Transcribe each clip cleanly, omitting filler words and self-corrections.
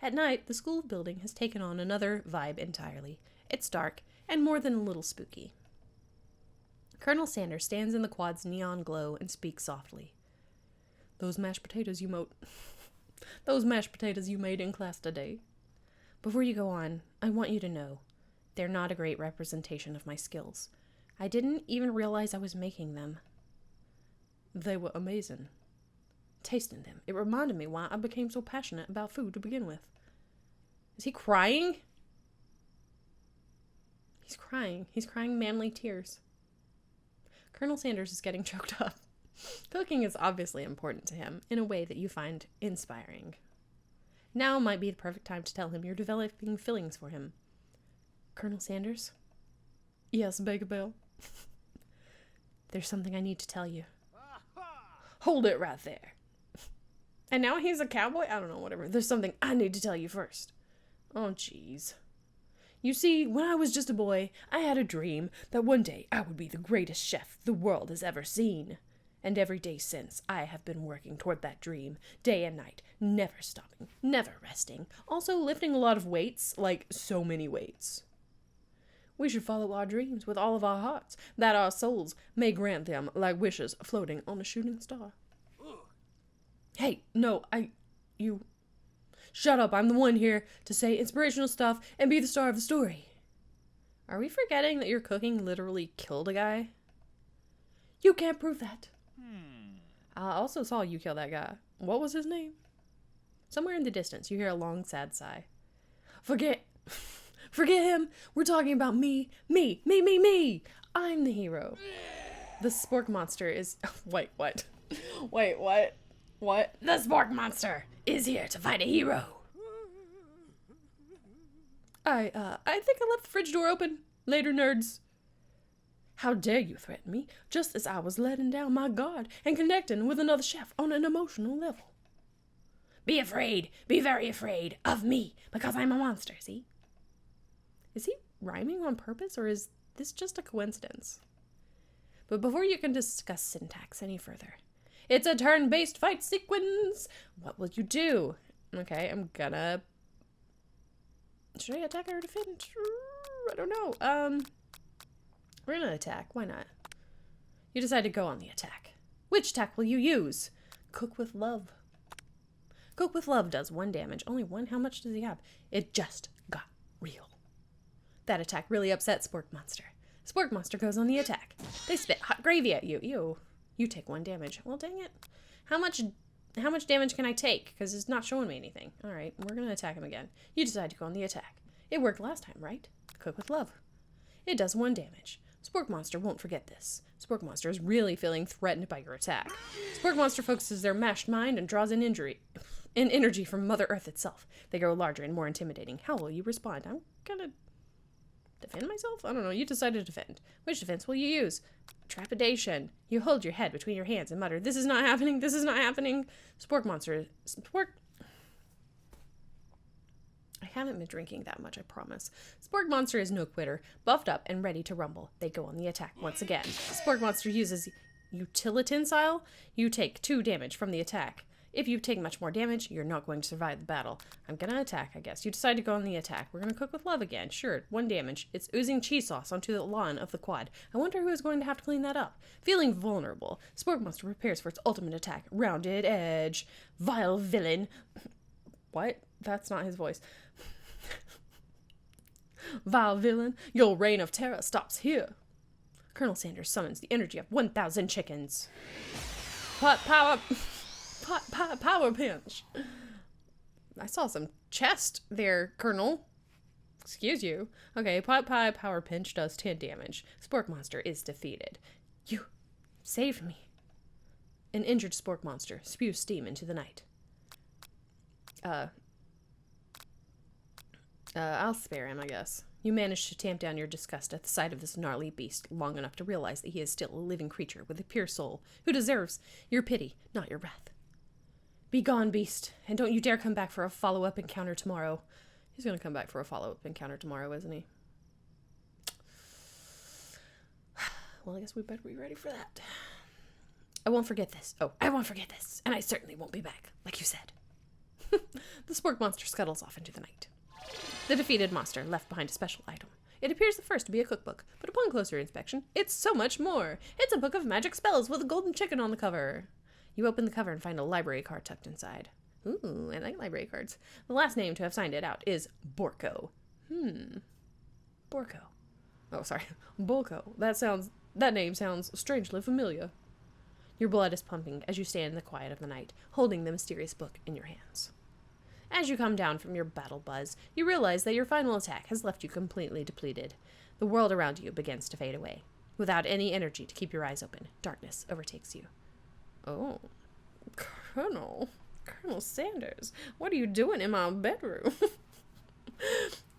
At night, the school building has taken on another vibe entirely. It's dark, and more than a little spooky. Colonel Sanders stands in the quad's neon glow and speaks softly. Those mashed potatoes you made in class today. Before you go on, I want you to know, they're not a great representation of my skills. I didn't even realize I was making them. They were amazing. Tasting them, it reminded me why I became so passionate about food to begin with. Is he crying? He's crying. He's crying manly tears. Colonel Sanders is getting choked up. Cooking is obviously important to him in a way that you find inspiring. Now might be the perfect time to tell him you're developing feelings for him. Colonel Sanders? Yes, Baker Bell. There's something I need to tell you. Hold it right there. And now he's a cowboy? I don't know, whatever. There's something I need to tell you first. Oh, jeez. You see, when I was just a boy, I had a dream that one day I would be the greatest chef the world has ever seen. And every day since, I have been working toward that dream, day and night, never stopping, never resting. Also lifting a lot of weights, like so many weights. We should follow our dreams with all of our hearts, that our souls may grant them like wishes floating on a shooting star. Hey, no, you... Shut up, I'm the one here to say inspirational stuff and be the star of the story. Are we forgetting that your cooking literally killed a guy? You can't prove that. I also saw you kill that guy. What was his name? Somewhere in the distance, you hear a long, sad sigh. Forget him. We're talking about me. I'm the hero. The spork monster is... Wait, what? Wait, what? What? The spork monster is here to fight a hero. I think I left the fridge door open. Later, nerds. How dare you threaten me, just as I was letting down my guard and connecting with another chef on an emotional level. Be afraid, be very afraid of me, because I'm a monster, see? Is he rhyming on purpose, or is this just a coincidence? But before you can discuss syntax any further, it's a turn-based fight sequence! What will you do? Okay, I'm gonna... Should I attack or defend? I don't know. We're gonna attack. Why not? You decide to go on the attack. Which attack will you use? Cook with love. Cook with love does 1 damage. Only 1? How much does he have? It just got real. That attack really upset Spork Monster. Spork Monster goes on the attack. They spit hot gravy at you. Ew. You take 1 damage. Well, dang it. How much damage can I take? Because it's not showing me anything. Alright, we're gonna attack him again. You decide to go on the attack. It worked last time, right? Cook with love. It does 1 damage. Spork Monster won't forget this. Spork Monster is really feeling threatened by your attack. Spork Monster focuses their mashed mind and draws in energy from Mother Earth itself. They grow larger and more intimidating. How will you respond? I'm gonna defend myself? I don't know. You decide to defend. Which defense will you use? Trepidation. You hold your head between your hands and mutter, "This is not happening. This is not happening." Spork Monster... I haven't been drinking that much, I promise. Spork Monster is no quitter, buffed up and ready to rumble. They go on the attack once again. Spork Monster uses Utilitensile. You take 2 damage from the attack. If you take much more damage, you're not going to survive the battle. I'm gonna attack, I guess. You decide to go on the attack. We're gonna cook with love again. Sure, 1 damage. It's oozing cheese sauce onto the lawn of the quad. I wonder who is going to have to clean that up. Feeling vulnerable, Spork Monster prepares for its ultimate attack. Rounded edge. Vile villain. What? That's not his voice. Vile villain, your reign of terror stops here. Colonel Sanders summons the energy of 1,000 chickens. Power pinch. I saw some chest there, Colonel. Excuse you. Okay, power pinch does 10 damage. Spork Monster is defeated. You saved me. An injured Spork Monster spews steam into the night. I'll spare him, I guess. You manage to tamp down your disgust at the sight of this gnarly beast long enough to realize that he is still a living creature with a pure soul who deserves your pity, not your wrath. Be gone, beast, and don't you dare come back for a follow-up encounter tomorrow. He's gonna come back for a follow-up encounter tomorrow, isn't he? Well, I guess we better be ready for that. I won't forget this. Oh, I won't forget this, and I certainly won't be back, like you said. The spork monster scuttles off into the night. The defeated monster left behind a special item. It appears at first to be a cookbook, but upon closer inspection, it's so much more. It's a book of magic spells with a golden chicken on the cover. You open the cover and find a library card tucked inside. Ooh, I like library cards. The last name to have signed it out is Borko. Borko. Oh, sorry. Bolko. That name sounds strangely familiar. Your blood is pumping as you stand in the quiet of the night, holding the mysterious book in your hands. As you come down from your battle buzz, you realize that your final attack has left you completely depleted. The world around you begins to fade away. Without any energy to keep your eyes open, darkness overtakes you. Oh, Colonel Sanders, what are you doing in my bedroom?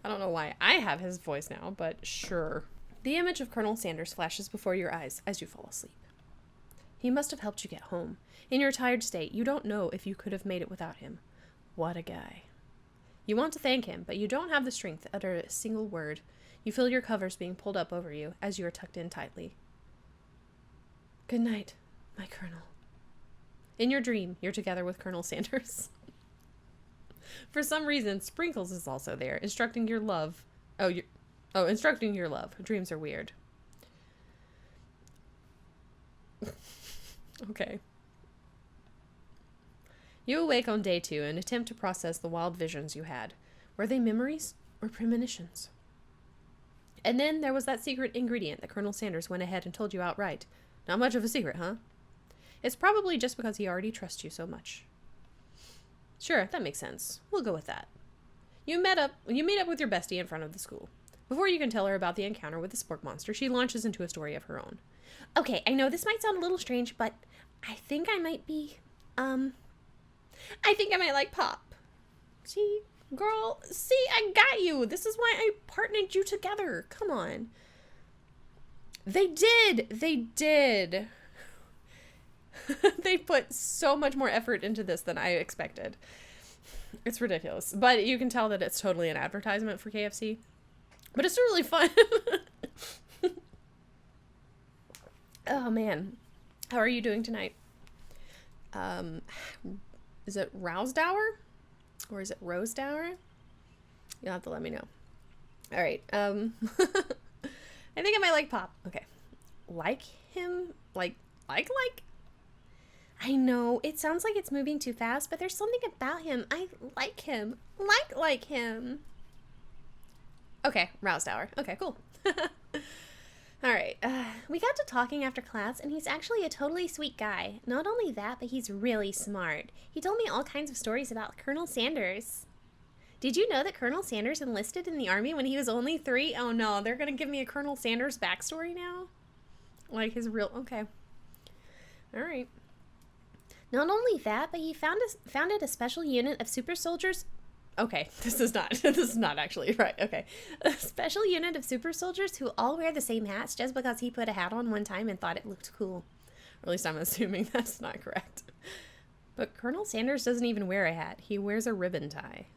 I don't know why I have his voice now, but sure. The image of Colonel Sanders flashes before your eyes as you fall asleep. He must have helped you get home. In your tired state, you don't know if you could have made it without him. What a guy. You want to thank him, but you don't have the strength to utter a single word. You feel your covers being pulled up over you as you are tucked in tightly. Good night, my Colonel. In your dream, you're together with Colonel Sanders. For some reason, Sprinkles is also there, instructing your love. Instructing your love. Dreams are weird. Okay. You awake on day 2 and attempt to process the wild visions you had. Were they memories or premonitions? And then there was that secret ingredient that Colonel Sanders went ahead and told you outright. Not much of a secret, huh? It's probably just because he already trusts you so much. Sure, that makes sense. We'll go with that. You meet up with your bestie in front of the school. Before you can tell her about the encounter with the spork monster, she launches into a story of her own. Okay, I know this might sound a little strange, but I think I might like Pop. See, girl, I got you. This is why I partnered you together. Come on. They did. They put so much more effort into this than I expected. It's ridiculous. But you can tell that it's totally an advertisement for KFC. But it's really fun. Oh, man. How are you doing tonight? Is it Rousdower? Or is it Rosedower? You'll have to let me know. All right. I think I might like Pop. Okay. Like him? Like? I know, it sounds like it's moving too fast, but there's something about him. I like him. Like him. Okay, Rousdower. Okay, cool. All right, we got to talking after class, and he's actually a totally sweet guy. Not only that, but he's really smart. He told me all kinds of stories about Colonel Sanders. Did you know that Colonel Sanders enlisted in the Army when he was only 3? Oh no, they're gonna give me a Colonel Sanders backstory now? Like his real... Okay. All right. Not only that, but he founded a special unit of super soldiers. Okay, this is not actually right. Okay. A special unit of super soldiers who all wear the same hats just because he put a hat on one time and thought it looked cool. Or at least I'm assuming that's not correct. But Colonel Sanders doesn't even wear a hat. He wears a ribbon tie.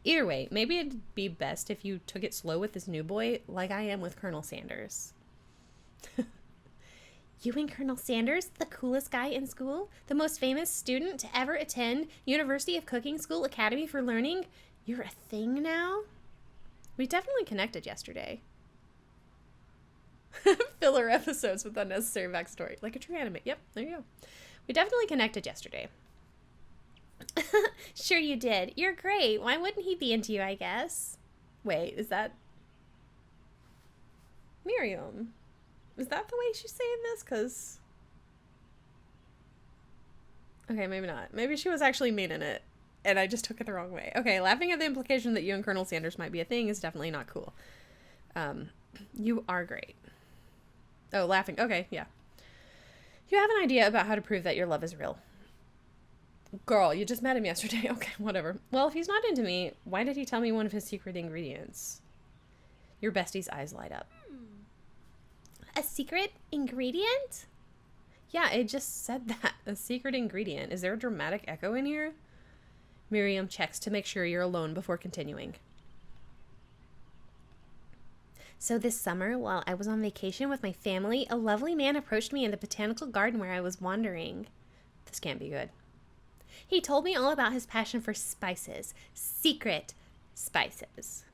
Either way, maybe it'd be best if you took it slow with this new boy like I am with Colonel Sanders. You and Colonel Sanders, the coolest guy in school, the most famous student to ever attend University of Cooking School Academy for Learning, you're a thing now? We definitely connected yesterday. Filler episodes with unnecessary backstory. Like a true anime. Yep, there you go. We definitely connected yesterday. Sure you did. You're great. Why wouldn't he be into you, I guess? Wait, is that... Miriam? Is that the way she's saying this? Because... Okay, maybe not. Maybe she was actually meaning it, and I just took it the wrong way. Okay, laughing at the implication that you and Colonel Sanders might be a thing is definitely not cool. You are great. Oh, laughing. Okay, yeah. You have an idea about how to prove that your love is real. Girl, you just met him yesterday. Okay, whatever. Well, if he's not into me, why did he tell me one of his secret ingredients? Your bestie's eyes light up. A secret ingredient? Yeah, it just said that. A secret ingredient. Is there a dramatic echo in here? Miriam checks to make sure you're alone before continuing. So this summer, while I was on vacation with my family, a lovely man approached me in the botanical garden where I was wandering. This can't be good. He told me all about his passion for spices, secret spices.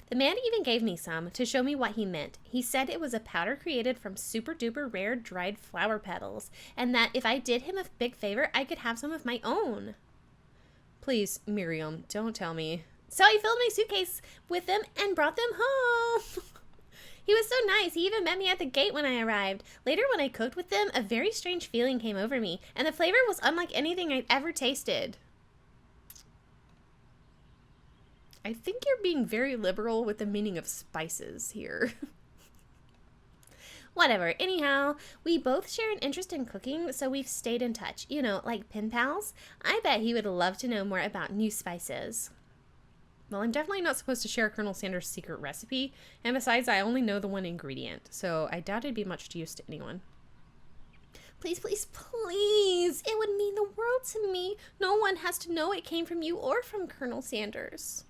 The man even gave me some to show me what he meant. He said it was a powder created from super duper rare dried flower petals, and that if I did him a big favor, I could have some of my own. Please, Miriam, don't tell me. So I filled my suitcase with them and brought them home. He was so nice. He even met me at the gate when I arrived. Later, when I cooked with them, a very strange feeling came over me, and the flavor was unlike anything I'd ever tasted. I think you're being very liberal with the meaning of spices here. Whatever. Anyhow, we both share an interest in cooking, so we've stayed in touch. You know, like pen pals. I bet he would love to know more about new spices. Well, I'm definitely not supposed to share Colonel Sanders' secret recipe, and besides, I only know the one ingredient, so I doubt it'd be much use to anyone. Please, please, please. It would mean the world to me. No one has to know it came from you or from Colonel Sanders.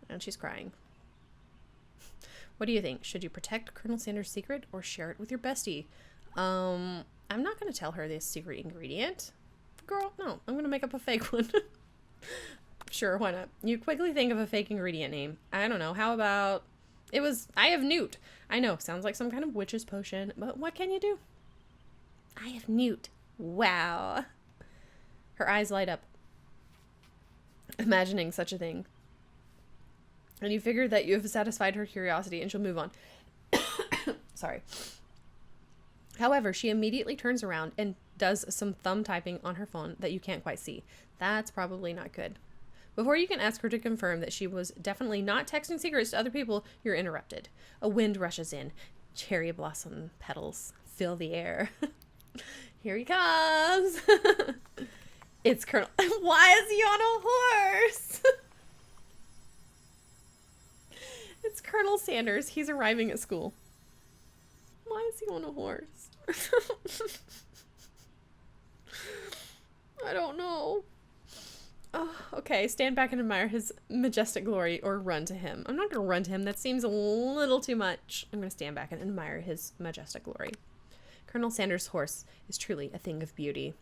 And she's crying. What do you think? Should you protect Colonel Sanders' secret or share it with your bestie? I'm not going to tell her this secret ingredient. Girl, no. I'm going to make up a fake one. Sure, why not? You quickly think of a fake ingredient name. I don't know. How about... I have newt. I know, sounds like some kind of witch's potion, but what can you do? I have newt. Wow. Her eyes light up, imagining such a thing. And you figure that you have satisfied her curiosity and she'll move on. Sorry. However, she immediately turns around and does some thumb typing on her phone that you can't quite see. That's probably not good. Before you can ask her to confirm that she was definitely not texting secrets to other people, you're interrupted. A wind rushes in. Cherry blossom petals fill the air. Here he comes. It's Colonel... Why is he on a horse? It's Colonel Sanders. He's arriving at school. Why is he on a horse? I don't know. Oh, okay, stand back and admire his majestic glory, or run to him. I'm not going to run to him. That seems a little too much. I'm going to stand back and admire his majestic glory. Colonel Sanders' horse is truly a thing of beauty.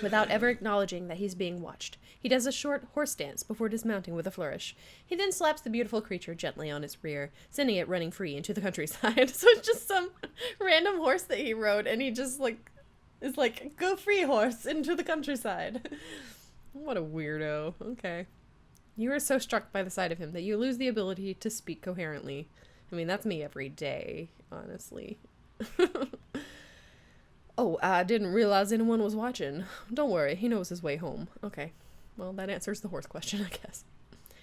Without ever acknowledging that he's being watched, he does a short horse dance before dismounting with a flourish. He then slaps the beautiful creature gently on its rear, sending it running free into the countryside. So it's just some random horse that he rode, and he just, is like, go free, horse, into the countryside. What a weirdo. Okay. You are so struck by the sight of him that you lose the ability to speak coherently. I mean, that's me every day, honestly. Oh, I didn't realize anyone was watching. Don't worry, he knows his way home. Okay. Well, that answers the horse question, I guess.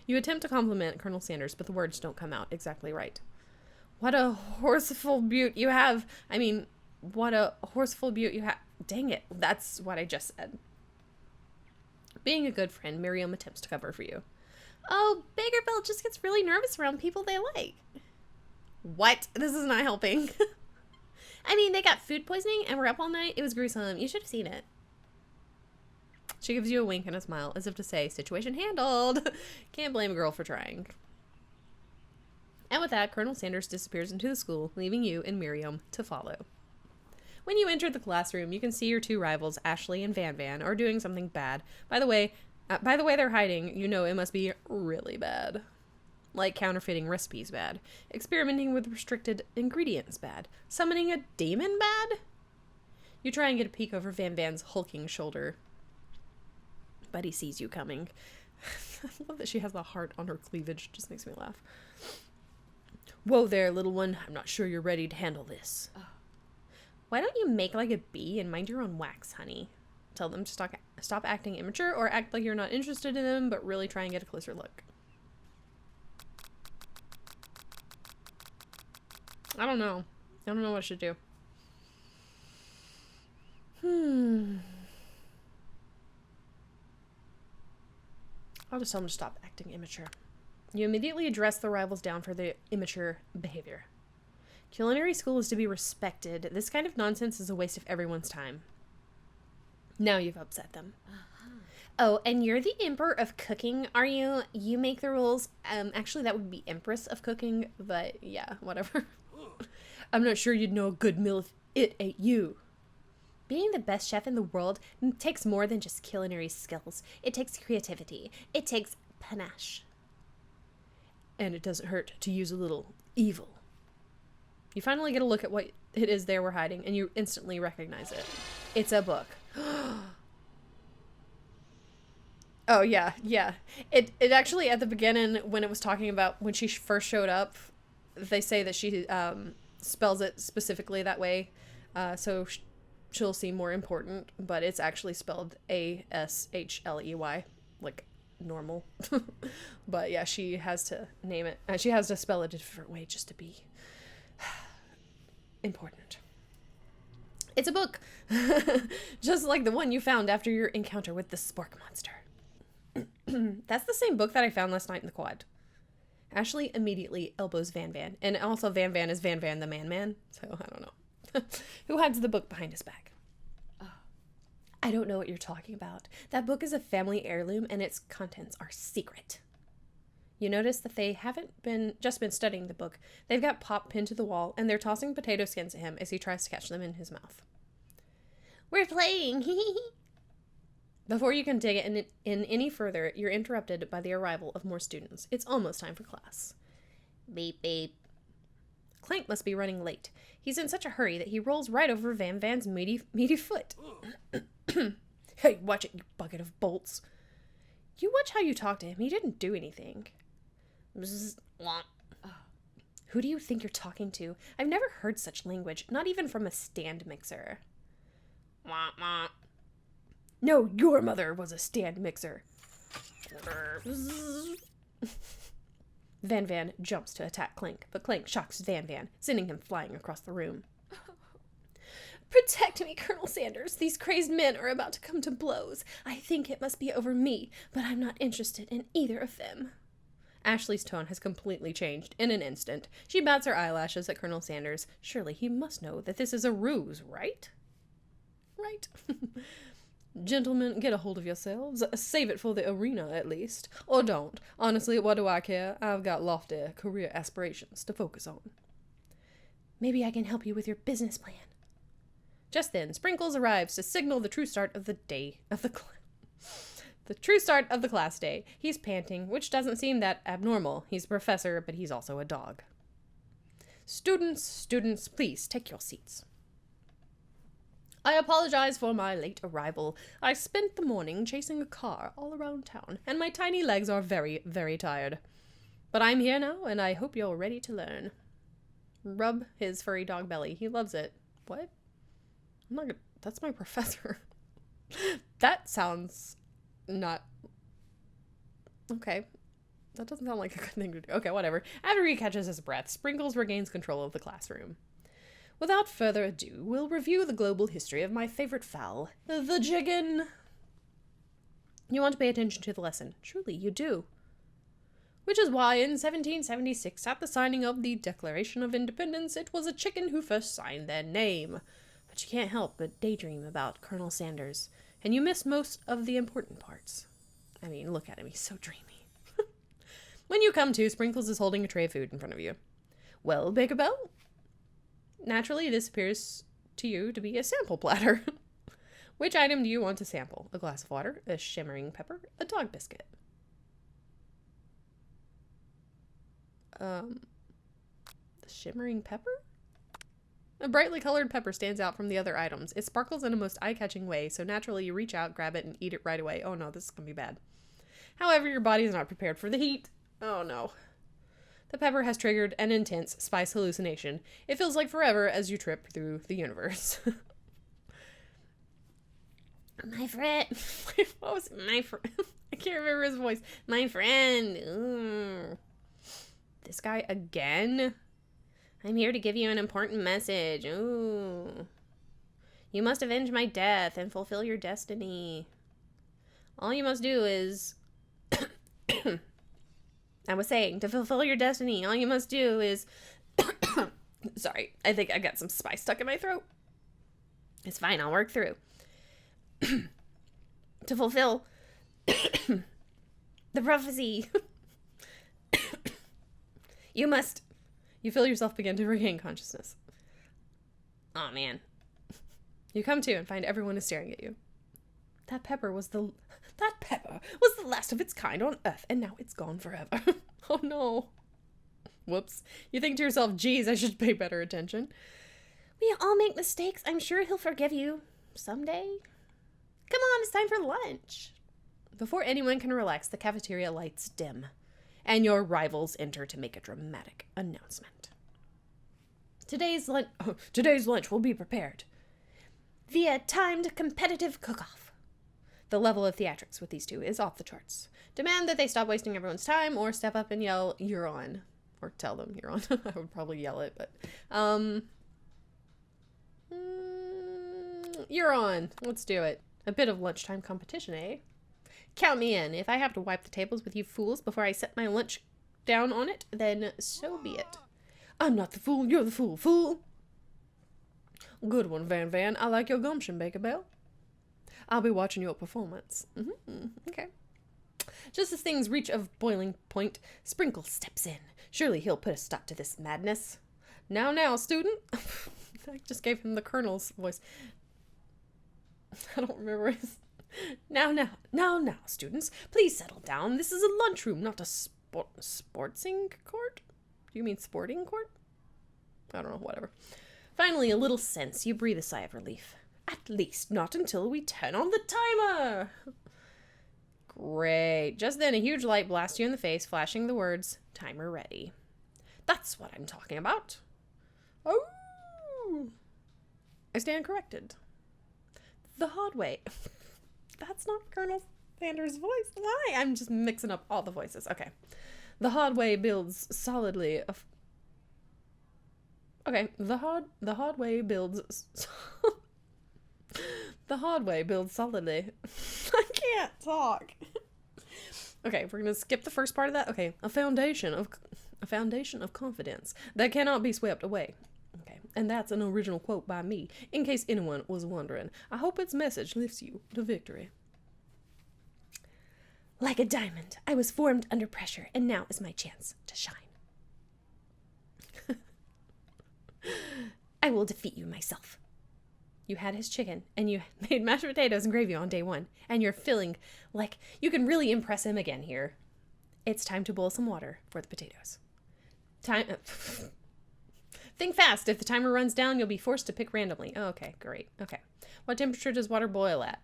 You attempt to compliment Colonel Sanders, but the words don't come out exactly right. What a horseful beaut you have. I mean, what a horseful beaut you have. Dang it, that's what I just said. Being a good friend, Miriam attempts to cover for you. Oh, Bakerville just gets really nervous around people they like. What? This is not helping. I mean, they got food poisoning and were up all night. It was gruesome. You should have seen it. She gives you a wink and a smile, as if to say, situation handled. Can't blame a girl for trying. And with that, Colonel Sanders disappears into the school, leaving you and Miriam to follow. When you enter the classroom, you can see your two rivals, Ashley and Van Van, are doing something bad. By the way they're hiding, you know it must be really bad. Like counterfeiting recipes bad. Experimenting with restricted ingredients bad. Summoning a demon bad? You try and get a peek over Van Van's hulking shoulder, but he sees you coming. I love that she has the heart on her cleavage. Just makes me laugh. Whoa there, little one. I'm not sure you're ready to handle this. Why don't you make like a bee and mind your own wax, honey? Tell them to stop acting immature, or act like you're not interested in them, but really try and get a closer look. I don't know. I don't know what I should do. I'll just tell them to stop acting immature. You immediately address the rivals down for their immature behavior. Culinary school is to be respected. This kind of nonsense is a waste of everyone's time. Now you've upset them. Oh, and you're the Emperor of Cooking, are you? You make the rules. Actually, that would be Empress of Cooking, but yeah, whatever. I'm not sure you'd know a good meal if it ate you. Being the best chef in the world takes more than just culinary skills. It takes creativity. It takes panache. And it doesn't hurt to use a little evil. You finally get a look at what it is there we're hiding, and you instantly recognize it. It's a book. Oh, yeah. It actually, at the beginning, when it was talking about when she first showed up, they say that she spells it specifically that way, so she'll seem more important, but it's actually spelled Ashley, like normal. But yeah, she has to name it, she has to spell it a different way just to be important. It's a book, just like the one you found after your encounter with the spork monster. That's the same book that I found last night in the quad. Ashley immediately elbows Van Van, and also Van Van is Van Van the Man, so I don't know. Who hides the book behind his back? I don't know what you're talking about. That book is a family heirloom, and its contents are secret. You notice that they haven't just been studying the book. They've got Pop pinned to the wall, and they're tossing potato skins at him as he tries to catch them in his mouth. We're playing. Before you can dig it in any further, you're interrupted by the arrival of more students. It's almost time for class. Beep, beep. Clank must be running late. He's in such a hurry that he rolls right over Van Van's meaty foot. Hey, watch it, you bucket of bolts. You watch how you talk to him. He didn't do anything. Who do you think you're talking to? I've never heard such language, not even from a stand mixer. No, your mother was a stand mixer. Van Van jumps to attack Clank, but Clank shocks Van Van, sending him flying across the room. Protect me, Colonel Sanders. These crazed men are about to come to blows. I think it must be over me, but I'm not interested in either of them. Ashley's tone has completely changed in an instant. She bats her eyelashes at Colonel Sanders. Surely he must know that this is a ruse, right? Right. Gentlemen, get a hold of yourselves. Save it for the arena, at least. Or don't. Honestly, what do I care? I've got lofty career aspirations to focus on. Maybe I can help you with your business plan. Just then, Sprinkles arrives to signal the true start of the true start of the class day. He's panting, which doesn't seem that abnormal. He's a professor, but he's also a dog. Students, please take your seats. I apologize for my late arrival. I spent the morning chasing a car all around town, and my tiny legs are very, very tired. But I'm here now, and I hope you're ready to learn. Rub his furry dog belly. He loves it. What? I'm not gonna... That's my professor. That sounds not... Okay. That doesn't sound like a good thing to do. Okay, whatever. After he catches his breath, Sprinkles regains control of the classroom. Without further ado, we'll review the global history of my favorite fowl, the chicken. You want to pay attention to the lesson. Truly, you do. Which is why in 1776, at the signing of the Declaration of Independence, it was a chicken who first signed their name. But you can't help but daydream about Colonel Sanders, and you miss most of the important parts. I mean, look at him, he's so dreamy. When you come to, Sprinkles is holding a tray of food in front of you. Well, Baker Bell? Naturally, this appears to you to be a sample platter. Which item do you want to sample? A glass of water, a shimmering pepper, a dog biscuit? The shimmering pepper? A brightly colored pepper stands out from the other items. It sparkles in a most eye-catching way, so naturally you reach out, grab it, and eat it right away. Oh no, this is gonna be bad. However, your body is not prepared for the heat. Oh no. The pepper has triggered an intense spice hallucination. It feels like forever as you trip through the universe. My friend. What was my friend? I can't remember his voice. My friend. Ooh. This guy again? I'm here to give you an important message. Ooh. You must avenge my death and fulfill your destiny. All you must do is... I was saying, to fulfill your destiny, all you must do is... Sorry, I think I got some spice stuck in my throat. It's fine, I'll work through. To fulfill the prophecy, you must... You feel yourself begin to regain consciousness. Oh man. You come to and find everyone is staring at you. That pepper was the last of its kind on Earth, and now it's gone forever. Oh no. Whoops. You think to yourself, geez, I should pay better attention. We all make mistakes. I'm sure he'll forgive you someday. Come on, it's time for lunch. Before anyone can relax, the cafeteria lights dim, and your rivals enter to make a dramatic announcement. Today's lunch will be prepared via timed competitive cook-off. The level of theatrics with these two is off the charts. Demand that they stop wasting everyone's time or step up and yell, "You're on." Or tell them you're on. I would probably yell it, but you're on. Let's do it. A bit of lunchtime competition, eh? Count me in. If I have to wipe the tables with you fools before I set my lunch down on it, then so be it. I'm not the fool, you're the fool. Good one, Van Van. I like your gumption, Baker Bell. I'll be watching your performance. Okay. Just as things reach a boiling point, Sprinkle steps in. Surely he'll put a stop to this madness. Now, student. I just gave him the Colonel's voice. I don't remember his... Now, students. Please settle down. This is a lunchroom, not a sportsing court? Do you mean sporting court? I don't know, whatever. Finally, a little sense. You breathe a sigh of relief. At least not until we turn on the timer. Great. Just then, a huge light blasts you in the face, flashing the words, "Timer ready." That's what I'm talking about. Oh! I stand corrected. The hard way. That's not Colonel Sanders' voice. Why? I'm just mixing up all the voices. Okay. The hard way builds solidly. Okay. The hard way builds. The hard way builds solidly. I can't talk. Okay, we're gonna skip the first part of that. Okay, a foundation of confidence that cannot be swept away. Okay, and that's an original quote by me, in case anyone was wondering. I hope its message lifts you to victory. Like a diamond, I was formed under pressure, and now is my chance to shine. I will defeat you myself. You had his chicken, and you made mashed potatoes and gravy on day 1, and you're feeling like you can really impress him again here. It's time to boil some water for the potatoes. Think fast. If the timer runs down, you'll be forced to pick randomly. Oh, okay, great. Okay. What temperature does water boil at?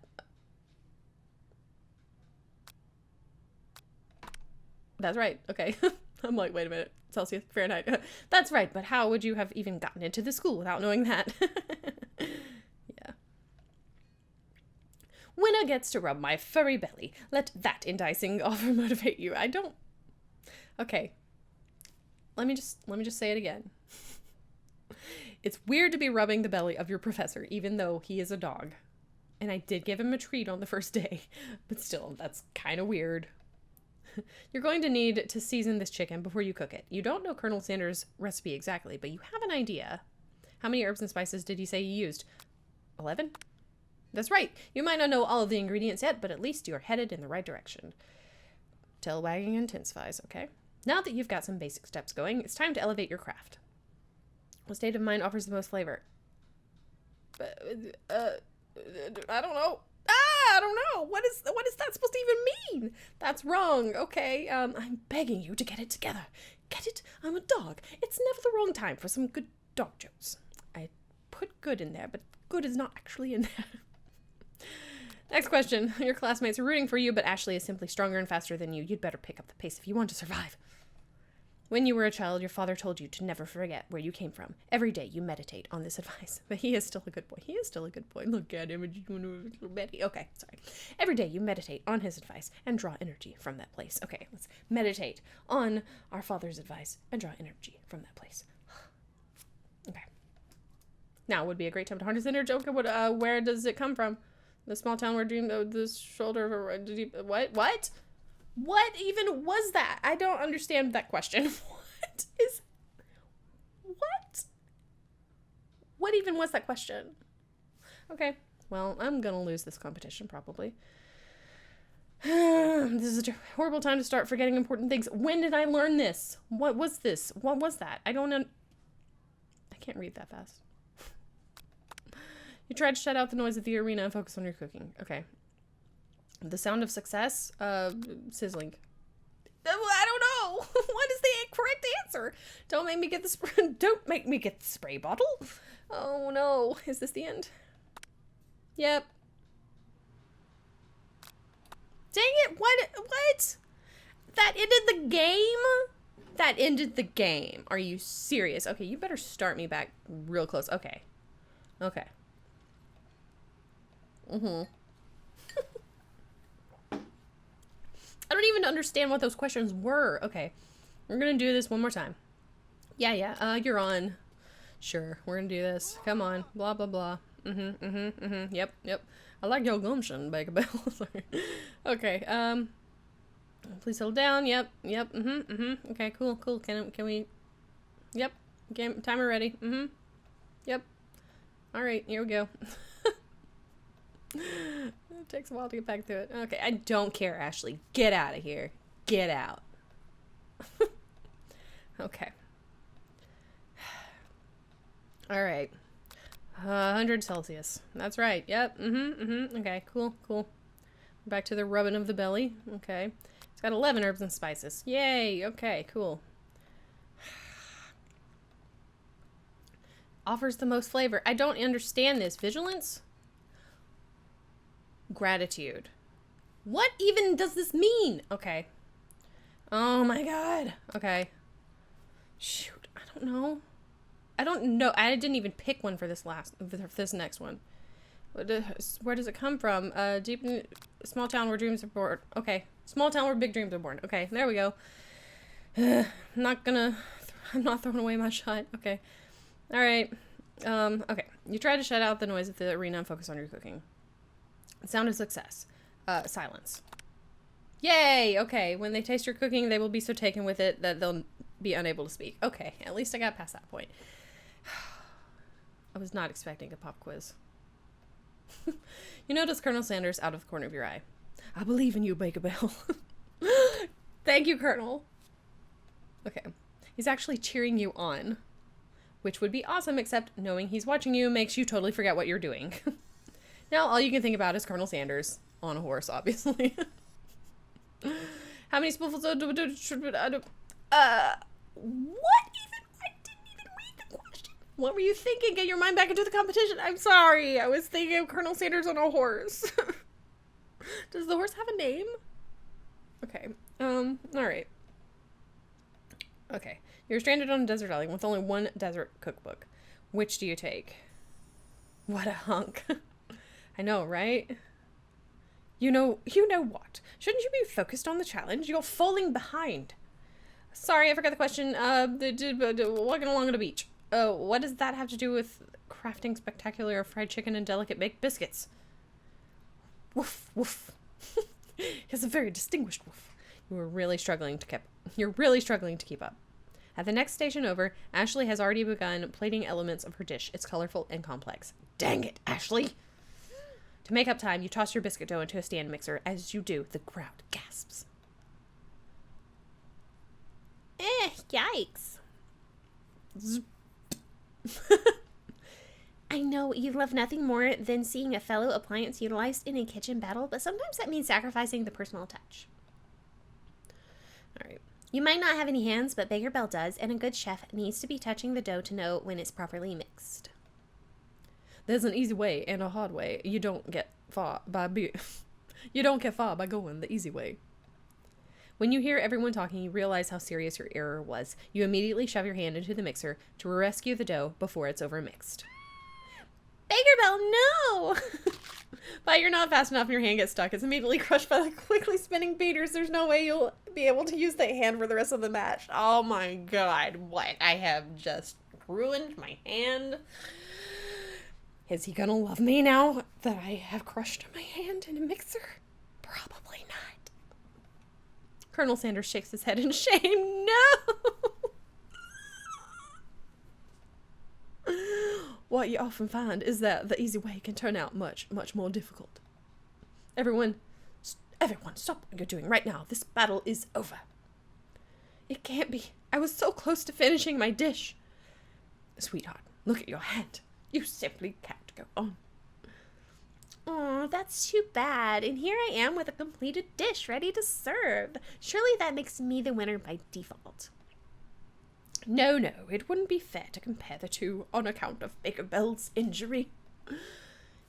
That's right. Okay. I'm like, wait a minute. Celsius, Fahrenheit. That's right, but how would you have even gotten into the school without knowing that? Yeah. Winner gets to rub my furry belly. Let that enticing offer motivate you. I don't... Okay. Let me just say it again. It's weird to be rubbing the belly of your professor, even though he is a dog. And I did give him a treat on the first day, but still, that's kind of weird. You're going to need to season this chicken before you cook it. You don't know Colonel Sanders' recipe exactly, but you have an idea. How many herbs and spices did he say you used? 11? That's right. You might not know all of the ingredients yet, but at least you're headed in the right direction. Tail wagging intensifies, okay? Now that you've got some basic steps going, it's time to elevate your craft. What state of mind offers the most flavor? I don't know. I don't know. What is that supposed to even mean? That's wrong. Okay. I'm begging you to get it together. Get it? I'm a dog. It's never the wrong time for some good dog jokes. I put good in there, but good is not actually in there. Next question. Your classmates are rooting for you, but Ashley is simply stronger and faster than you. You'd better pick up the pace if you want to survive. When you were a child, your father told you to never forget where you came from. Every day you meditate on this advice. But he is still a good boy. He is still a good boy. Look at him. Little Betty. Okay, sorry. Every day you meditate on his advice and draw energy from that place. Okay, let's meditate on our father's advice and draw energy from that place. Okay. Now would be a great time to harness energy. Okay, where does it come from? The small town where dream the shoulder of a... What? What even was that? I don't understand that question. What even was that question? Okay, well, I'm gonna lose this competition probably. This is a horrible time to start forgetting important things. When did I learn this? What was this? What was that? I don't know. I can't read that fast. You tried to shut out the noise of the arena and focus on your cooking. Okay. The sound of success? Sizzling. I don't know. What is the correct answer? Don't make me get the don't make me get the spray bottle. Oh no. Is this the end? Yep. Dang it. What? That ended the game? That ended the game. Are you serious? Okay, you better start me back real close. Okay. Okay. I don't even understand what those questions were. Okay. We're gonna do this one more time. Yeah. You're on. Sure, we're gonna do this. Come on. Blah, blah, blah. Yep. I like your gumption, Baker Bell. Sorry. Okay, please settle down. Yep. Okay, cool. Can we... Yep. Game timer ready. Yep. Alright, here we go. It takes a while to get back to it. Okay, I don't care, Ashley. Get out of here. Get out. Okay. Alright. 100 Celsius. That's right. Yep. Okay, cool. Back to the rubbing of the belly. Okay. It's got 11 herbs and spices. Yay. Okay, cool. Offers the most flavor. I don't understand this. Vigilance? Gratitude. What even does this mean? Okay. Oh my god. Okay. Shoot. I don't know. I didn't even pick one for this next one. Where does it come from? Deep in small town where dreams are born. Okay. Small town where big dreams are born. Okay. There we go. I'm not throwing away my shot. Okay. All right. Okay. You try to shut out the noise of the arena and focus on your cooking. Sound of success. Silence. Yay! Okay, when they taste your cooking, they will be so taken with it that they'll be unable to speak. Okay, at least I got past that point. I was not expecting a pop quiz. You notice Colonel Sanders out of the corner of your eye. I believe in you, Baker Bell. Thank you, Colonel. Okay, he's actually cheering you on, which would be awesome, except knowing he's watching you makes you totally forget what you're doing. Now, all you can think about is Colonel Sanders on a horse, obviously. How many spoonfuls of... What even? I didn't even read the question. What were you thinking? Get your mind back into the competition. I'm sorry. I was thinking of Colonel Sanders on a horse. Does the horse have a name? Okay. All right. Okay. You're stranded on a desert island with only one desert cookbook. Which do you take? What a hunk. I know, right? You know what? Shouldn't you be focused on the challenge? You're falling behind. Sorry, I forgot the question. Walking along the beach. What does that have to do with crafting spectacular fried chicken and delicate baked biscuits? Woof, woof. He's a very distinguished woof. You're really struggling to keep up. At the next station over, Ashley has already begun plating elements of her dish. It's colorful and complex. Dang it, Ashley! To make up time, you toss your biscuit dough into a stand mixer. As you do, the crowd gasps. Yikes. I know you love nothing more than seeing a fellow appliance utilized in a kitchen battle, but sometimes that means sacrificing the personal touch. All right. You might not have any hands, but Baker Bell does, and a good chef needs to be touching the dough to know when it's properly mixed. There's an easy way and a hard way. You don't get far by going the easy way. When you hear everyone talking, you realize how serious your error was. You immediately shove your hand into the mixer to rescue the dough before it's overmixed. Baker Bell, no! But you're not fast enough and your hand gets stuck. It's immediately crushed by the quickly spinning beaters. There's no way you'll be able to use that hand for the rest of the match. Oh my god, what? I have just ruined my hand. Is he gonna love me now that I have crushed my hand in a mixer? Probably not. Colonel Sanders shakes his head in shame. No! What you often find is that the easy way can turn out much, much more difficult. Everyone, stop what you're doing right now. This battle is over. It can't be. I was so close to finishing my dish. Sweetheart, look at your hand. You simply can't go on. Oh, that's too bad. And here I am with a completed dish ready to serve. Surely that makes me the winner by default. No, it wouldn't be fair to compare the two on account of Baker Bell's injury.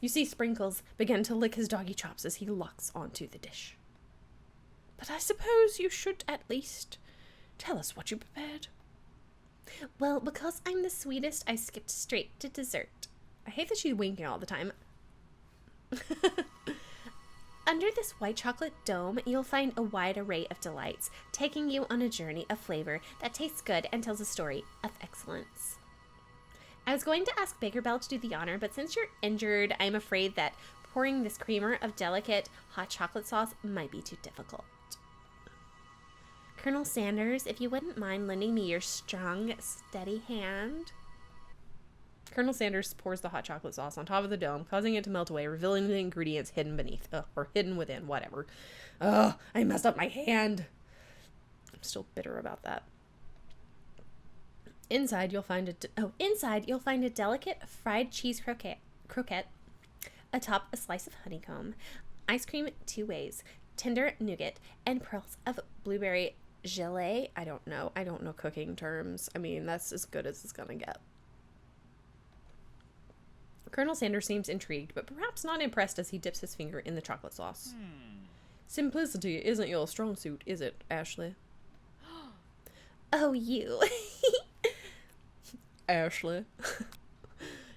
You see Sprinkles begin to lick his doggy chops as he locks onto the dish. But I suppose you should at least tell us what you prepared. Well, because I'm the sweetest, I skipped straight to dessert. I hate that she's winking all the time. Under this white chocolate dome, you'll find a wide array of delights, taking you on a journey of flavor that tastes good and tells a story of excellence. I was going to ask Baker Bell to do the honor, but since you're injured, I'm afraid that pouring this creamer of delicate hot chocolate sauce might be too difficult. Colonel Sanders, if you wouldn't mind lending me your strong, steady hand. Colonel Sanders pours the hot chocolate sauce on top of the dome, causing it to melt away, revealing the ingredients hidden beneath, or hidden within, whatever. Ugh, I messed up my hand. I'm still bitter about that. Inside, you'll find a delicate fried cheese croquette, atop a slice of honeycomb, ice cream 2 ways, tender nougat, and pearls of blueberry gelée. I don't know cooking terms. I mean, that's as good as it's gonna get. Colonel Sanders seems intrigued, but perhaps not impressed as he dips his finger in the chocolate sauce. Simplicity isn't your strong suit, is it, Ashley? Oh, you. Ashley.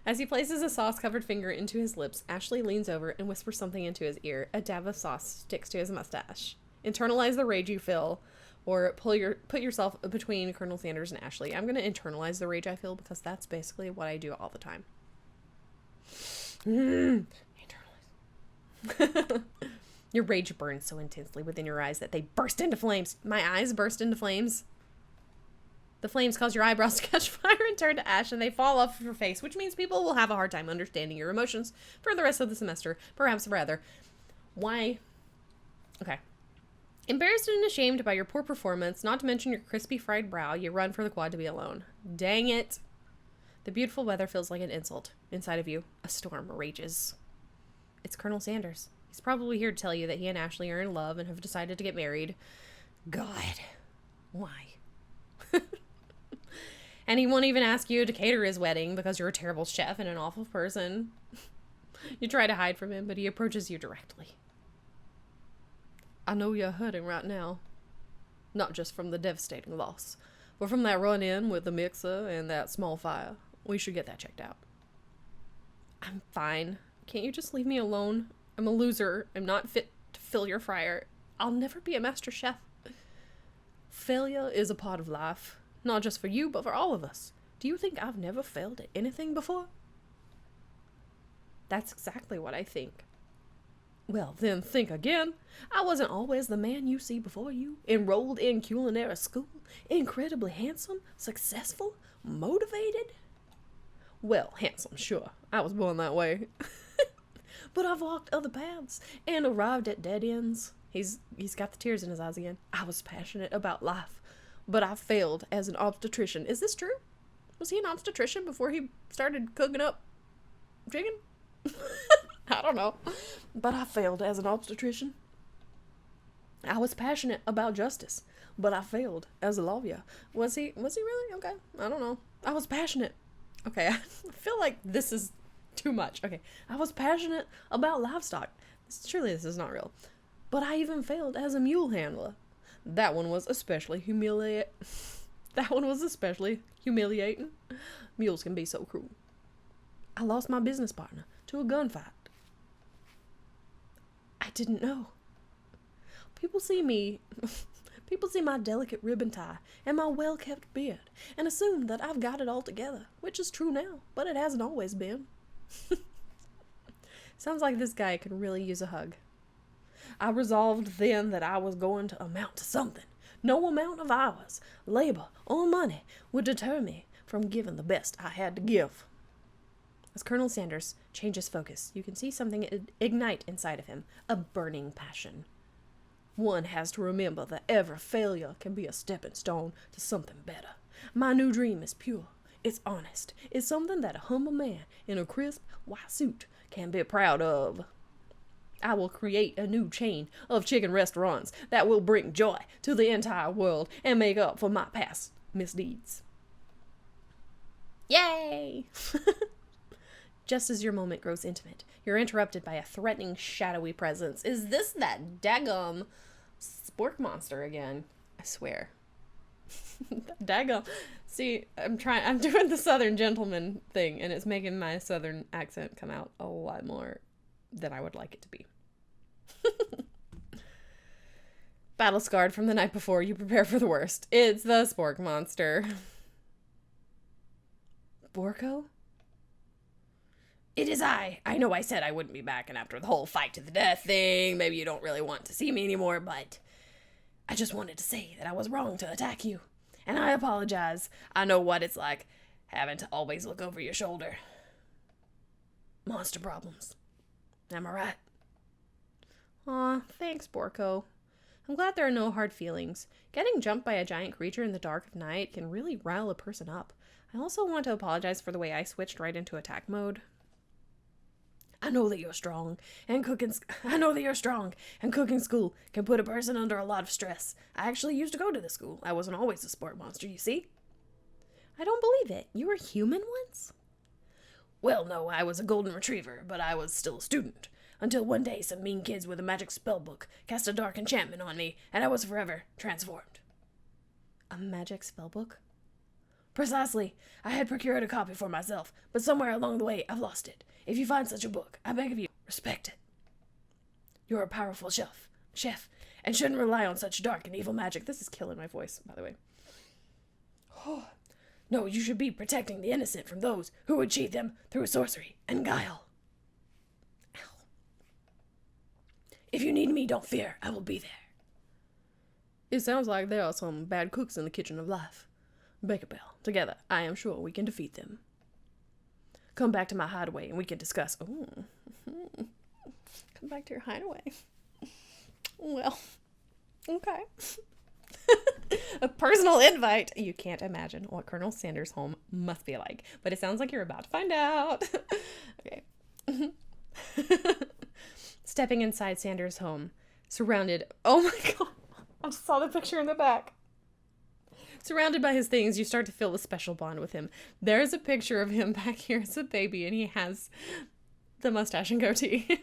As he places a sauce-covered finger into his lips, Ashley leans over and whispers something into his ear. A dab of sauce sticks to his mustache. Internalize the rage you feel, or put yourself between Colonel Sanders and Ashley. I'm going to internalize the rage I feel because that's basically what I do all the time. Internalize. Your rage burns so intensely within your eyes that they burst into flames. My eyes burst into flames. The flames cause your eyebrows to catch fire and turn to ash, and they fall off of your face, which means people will have a hard time understanding your emotions for the rest of the semester. Perhaps rather. Why? Okay. Embarrassed and ashamed by your poor performance, not to mention your crispy fried brow, you run for the quad to be alone. Dang it. The beautiful weather feels like an insult. Inside of you, a storm rages. It's Colonel Sanders. He's probably here to tell you that he and Ashley are in love and have decided to get married. God. Why? And he won't even ask you to cater his wedding because you're a terrible chef and an awful person. You try to hide from him, but he approaches you directly. I know you're hurting right now. Not just from the devastating loss, but from that run-in with the mixer and that small fire. We should get that checked out. I'm fine. Can't you just leave me alone? I'm a loser. I'm not fit to fill your fryer. I'll never be a master chef. Failure is a part of life. Not just for you, but for all of us. Do you think I've never failed at anything before? That's exactly what I think. Well, then think again. I wasn't always the man you see before you, enrolled in culinary school, incredibly handsome, successful, motivated. Well, handsome, sure. I was born that way. But I've walked other paths and arrived at dead ends. He's got the tears in his eyes again. I was passionate about life, but I failed as an obstetrician. Is this true? Was he an obstetrician before he started cooking up chicken? I don't know. But I failed as an obstetrician. I was passionate about justice, but I failed as a lawyer. Was he really? Okay. I don't know. I was passionate. Okay, I feel like this is too much. Okay. I was passionate about livestock. Surely this is not real. But I even failed as a mule handler. That one was especially humiliating. Mules can be so cruel. I lost my business partner to a gunfight. I didn't know. People see my delicate ribbon tie and my well-kept beard and assume that I've got it all together, which is true now, but it hasn't always been. Sounds like this guy could really use a hug. I resolved then that I was going to amount to something. No amount of hours, labor, or money would deter me from giving the best I had to give. As Colonel Sanders changes focus, you can see something ignite inside of him, a burning passion. One has to remember that every failure can be a stepping stone to something better. My new dream is pure. It's honest. It's something that a humble man in a crisp white suit can be proud of. I will create a new chain of chicken restaurants that will bring joy to the entire world and make up for my past misdeeds. Yay! Just as your moment grows intimate, you're interrupted by a threatening, shadowy presence. Is this that daggum spork monster again? I swear. Daggum. See, I'm doing the Southern gentleman thing, and it's making my Southern accent come out a lot more than I would like it to be. Battle scarred from the night before, you prepare for the worst. It's the spork monster. Borko? It is I. I know I said I wouldn't be back, and after the whole fight to the death thing, maybe you don't really want to see me anymore, but I just wanted to say that I was wrong to attack you. And I apologize. I know what it's like, having to always look over your shoulder. Monster problems. Am I right? Aw, thanks, Borko. I'm glad there are no hard feelings. Getting jumped by a giant creature in the dark of night can really rile a person up. I also want to apologize for the way I switched right into attack mode. I know that you're strong, and cooking school can put a person under a lot of stress. I actually used to go to the school. I wasn't always a sport monster, you see? I don't believe it. You were human once? Well, no, I was a golden retriever, but I was still a student. Until one day some mean kids with a magic spell book cast a dark enchantment on me, and I was forever transformed. A magic spell book? Precisely. I had procured a copy for myself, but somewhere along the way I've lost it. If you find such a book, I beg of you, respect it. You're a powerful chef, and shouldn't rely on such dark and evil magic. This is killing my voice, by the way. No, you should be protecting the innocent from those who would cheat them through sorcery and guile. Ow. If you need me, don't fear. I will be there. It sounds like there are some bad cooks in the kitchen of life. Baker Bell, together, I am sure we can defeat them. Come back to my hideaway and we can discuss. Ooh. Come back to your hideaway. Well, okay. A personal invite. You can't imagine what Colonel Sanders' home must be like, but it sounds like you're about to find out. Okay. Stepping inside Sanders' home, surrounded. Oh my god. I just saw the picture in the back. Surrounded by his things, you start to feel a special bond with him. There's a picture of him back here as a baby, and he has the mustache and goatee.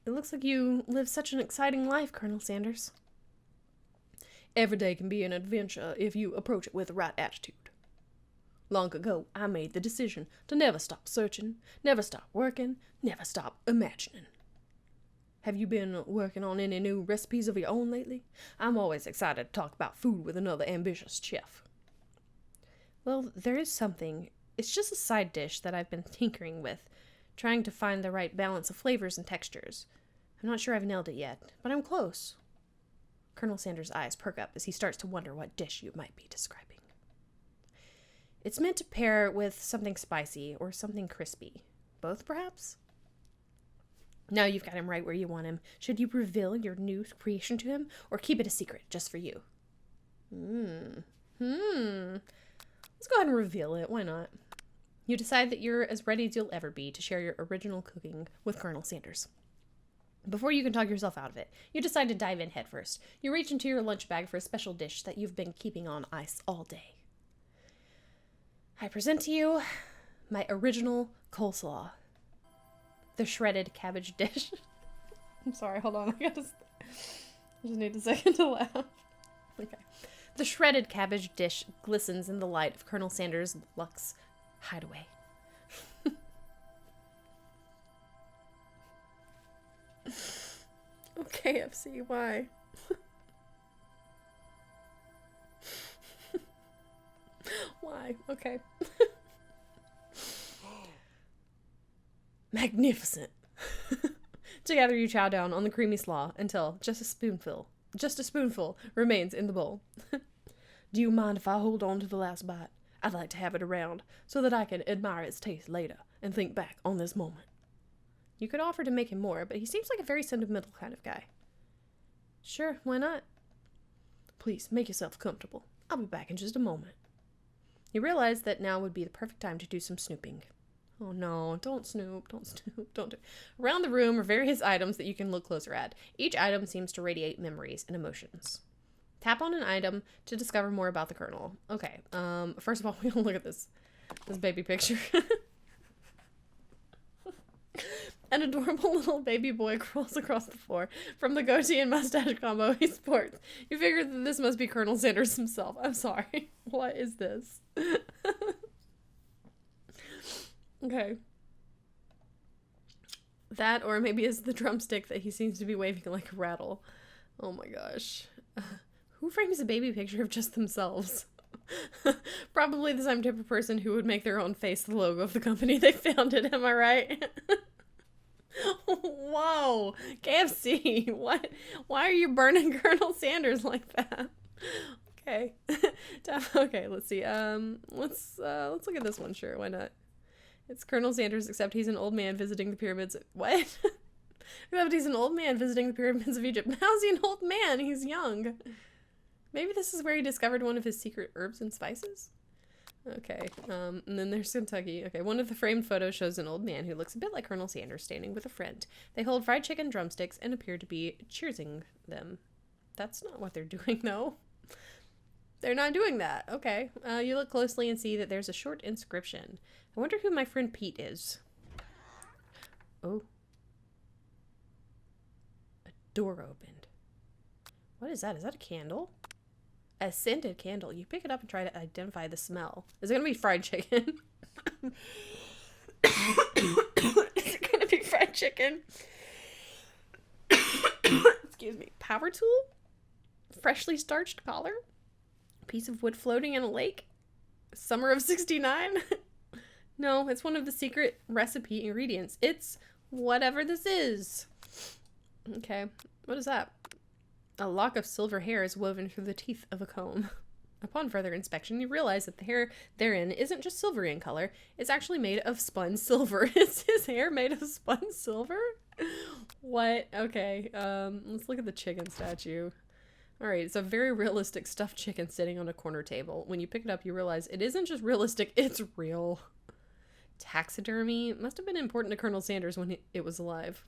It looks like you live such an exciting life, Colonel Sanders. Every day can be an adventure if you approach it with the right attitude. Long ago, I made the decision to never stop searching, never stop working, never stop imagining. Have you been working on any new recipes of your own lately? I'm always excited to talk about food with another ambitious chef. Well, there is something. It's just a side dish that I've been tinkering with, trying to find the right balance of flavors and textures. I'm not sure I've nailed it yet, but I'm close. Colonel Sanders' eyes perk up as he starts to wonder what dish you might be describing. It's meant to pair with something spicy or something crispy. Both, perhaps? Now you've got him right where you want him. Should you reveal your new creation to him, or keep it a secret just for you? Let's go ahead and reveal it. Why not? You decide that you're as ready as you'll ever be to share your original cooking with Colonel Sanders. Before you can talk yourself out of it, you decide to dive in headfirst. You reach into your lunch bag for a special dish that you've been keeping on ice all day. I present to you my original coleslaw. The shredded cabbage dish. I'm sorry, hold on. I just need a second to laugh. Okay. The shredded cabbage dish glistens in the light of Colonel Sanders' Lux hideaway. Okay, FC, why? Why? Okay. Magnificent. Together you chow down on the creamy slaw until just a spoonful remains in the bowl. Do you mind if I hold on to the last bite? I'd like to have it around so that I can admire its taste later and think back on this moment. You could offer to make him more, but he seems like a very sentimental kind of guy. Sure, why not? Please, make yourself comfortable. I'll be back in just a moment. You realize that now would be the perfect time to do some snooping. Oh no, don't snoop, don't do. Around the room are various items that you can look closer at. Each item seems to radiate memories and emotions. Tap on an item to discover more about the Colonel. Okay, first of all, we're gonna look at this baby picture. An adorable little baby boy crawls across the floor from the goatee and mustache combo he sports. You figure that this must be Colonel Sanders himself. I'm sorry. What is this? Okay. That, or maybe it's the drumstick that he seems to be waving like a rattle. Oh my gosh. Who frames a baby picture of just themselves? Probably the same type of person who would make their own face the logo of the company they founded, am I right? Whoa, KFC, what? Why are you burning Colonel Sanders like that? Okay. Okay, let's see. Let's look at this one, sure, why not? It's Colonel Sanders, except he's an old man visiting the pyramids. What? Except he's an old man visiting the pyramids of Egypt. How's he an old man? He's young. Maybe this is where he discovered one of his secret herbs and spices? Okay, and then there's Kentucky. Okay, one of the framed photos shows an old man who looks a bit like Colonel Sanders standing with a friend. They hold fried chicken drumsticks and appear to be cheersing them. That's not what they're doing, though. They're not doing that. Okay, you look closely and see that there's a short inscription. I wonder who my friend Pete is. Oh. A door opened. What is that? Is that a candle? A scented candle. You pick it up and try to identify the smell. Is it going to be fried chicken? Is it going to be fried chicken? Excuse me. Power tool? Freshly starched collar? Piece of wood floating in a lake? Summer of 69? No, it's one of the secret recipe ingredients. It's whatever this is. Okay. What is that? A lock of silver hair is woven through the teeth of a comb. Upon further inspection, you realize that the hair therein isn't just silvery in color. It's actually made of spun silver. Is his hair made of spun silver? What? Okay, let's look at the chicken statue. Alright, it's a very realistic stuffed chicken sitting on a corner table. When you pick it up, you realize it isn't just realistic, it's real. Taxidermy must have been important to Colonel Sanders when it was alive.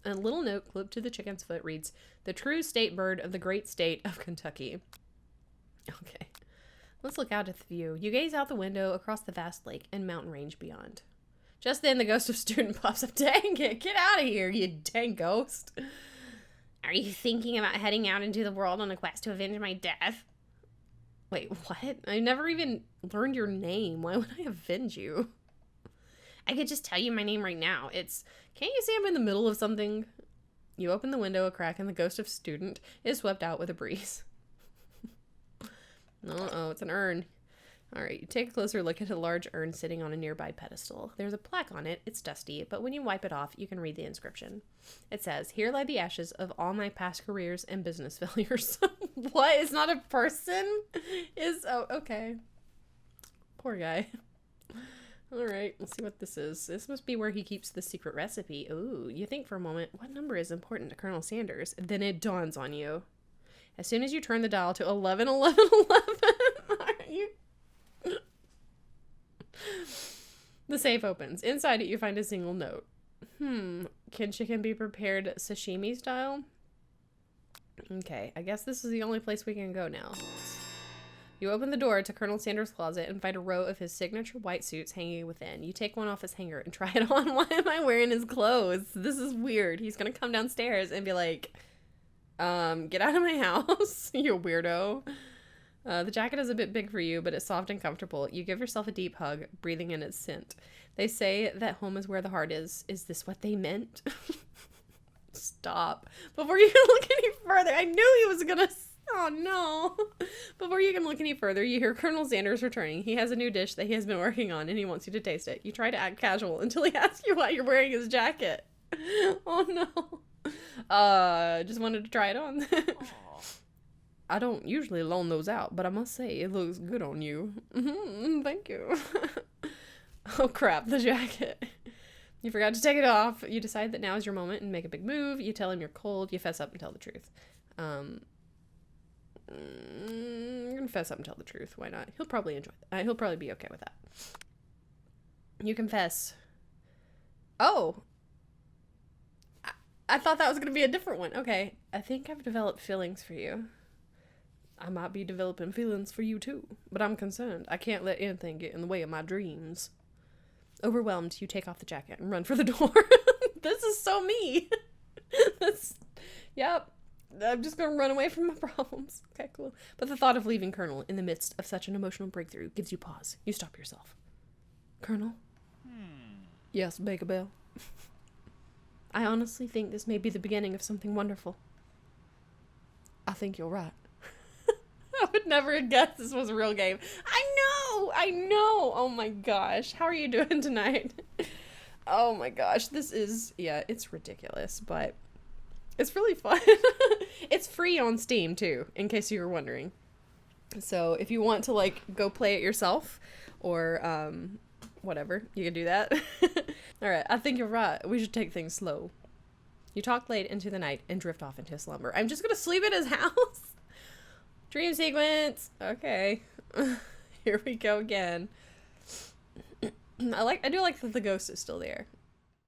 A little note clipped to the chicken's foot reads, "The true state bird of the great state of Kentucky." Okay. Let's look out at the view. You gaze out the window across the vast lake and mountain range beyond. Just then, the ghost of Student pops up. Dang it, get out of here, you dang ghost. Are you thinking about heading out into the world on a quest to avenge my death? Wait, what? I never even learned your name. Why would I avenge you? I could just tell you my name right now. It's, can't you see I'm in the middle of something? You open the window a crack and the ghost of Student is swept out with a breeze. Uh-oh, it's an urn. Alright, you take a closer look at a large urn sitting on a nearby pedestal. There's a plaque on it. It's dusty, but when you wipe it off, you can read the inscription. It says, "Here lie the ashes of all my past careers and business failures." What? It's not a person? Oh, okay. Poor guy. Alright, let's see what this is. This must be where he keeps the secret recipe. Ooh, you think for a moment, what number is important to Colonel Sanders? Then it dawns on you. As soon as you turn the dial to 111111, you... The safe opens. Inside it, you find a single note. Can chicken be prepared sashimi style? Okay, I guess this is the only place we can go now. You open the door to Colonel Sanders' closet and find a row of his signature white suits hanging within. You take one off his hanger and try it on. Why am I wearing his clothes? This is weird. He's gonna come downstairs and be like, get out of my house, you weirdo. The jacket is a bit big for you, but it's soft and comfortable. You give yourself a deep hug, breathing in its scent. They say that home is where the heart is. Is this what they meant? Stop. Before you can look any further, I knew he was gonna... Oh no. Before you can look any further, you hear Colonel Sanders returning. He has a new dish that he has been working on and he wants you to taste it. You try to act casual until he asks you why you're wearing his jacket. Oh no. Just wanted to try it on. I don't usually loan those out, but I must say it looks good on you. Thank you. Oh crap, the jacket. You forgot to take it off. You decide that now is your moment and make a big move. You tell him you're cold. You fess up and tell the truth. Confess up and tell the truth. Why not? He'll probably enjoy that. He'll probably be okay with that. You confess. Oh. I thought that was going to be a different one. Okay. I think I've developed feelings for you. I might be developing feelings for you too, but I'm concerned. I can't let anything get in the way of my dreams. Overwhelmed, you take off the jacket and run for the door. This is so me. Yep. I'm just going to run away from my problems. Okay, cool. But the thought of leaving Colonel in the midst of such an emotional breakthrough gives you pause. You stop yourself. Colonel? Yes, Baker Bell. I honestly think this may be the beginning of something wonderful. I think you're right. I would never have guessed this was a real game. I know. Oh my gosh. How are you doing tonight? Oh my gosh. This is, yeah, it's ridiculous, but it's really fun. It's free on Steam too, in case you were wondering. So if you want to like go play it yourself or whatever, you can do that. All right. I think you're right. We should take things slow. You talk late into the night and drift off into slumber. I'm just going to sleep at his house. Dream sequence. Okay. Here we go again. I do like that the ghost is still there.